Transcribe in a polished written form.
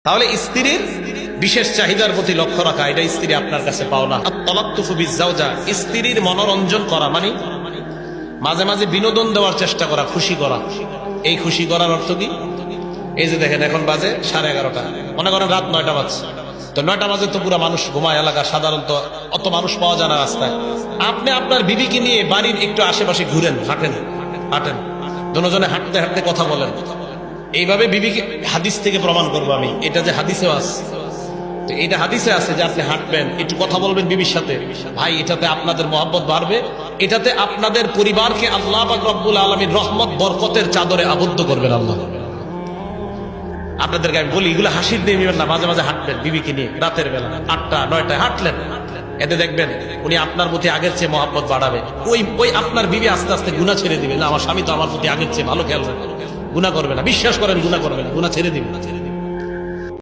তাহলে স্ত্রীর বিশেষ চাহিদার প্রতি লক্ষ্য রাখা, এটা স্ত্রী আপনার কাছে পাওনা। আত-তালাত্তুফু বিজ-জাওজা, স্ত্রীর মনোরঞ্জন করা মানে মাঝে মাঝে বিনোদন দেওয়ার চেষ্টা করা, খুশি করা। এই খুশি করার অর্থ কি? এই যে দেখেন এখন বাজে 11:30, মনে করেন রাত 9টা বাজছে, তো 9টা বাজে তো পুরো মানুষ ঘুমায়, এলাকা সাধারণত অত মানুষ পাওয়া যায় না রাস্তায়। আপনি আপনার বিবিকে নিয়ে বাড়ির একটু আশেপাশে ঘুরেন, হাঁটেন হাঁটেন, দুজনে হাঁটতে হাঁটতে কথা বলেন। এইভাবে বিবিকে, হাদিস থেকে প্রমাণ করবো আমি, এটা যে হাদিসেও আছে, তো এটা হাদিসে আছে যে আপনি হাঁটবেন, একটু কথা বলবেন বিবির সাথে, ভাই এটাতে আপনাদের মহব্বত বাড়বে, এটাতে আপনাদের পরিবারকে আল্লাহ পাক রব্বুল আলামিন রহমত বরকতের চাদরে আবদ্ধ করবেন আল্লাহ। আপনাদেরকে আমি বলি, এগুলো হাসির দিয়ে নেবেন না, মাঝে মাঝে হাঁটবেন বিবিকে নিয়ে, রাতের বেলা 8টা 9টায় হাঁটলেন, এতে দেখবেন উনি আপনার প্রতি আগের চেয়ে মহব্বত বাড়াবে। ওই আপনার বিবি আস্তে আস্তে গুনাহ ছেড়ে দিবে, না আমার স্বামী তো আমার প্রতি আগের চেয়ে ভালো খেয়াল রাখে, গুনাহ করবে না, বিশ্বাস করেন গুনাহ করবে না, গুনাহ ছেড়ে দিবে।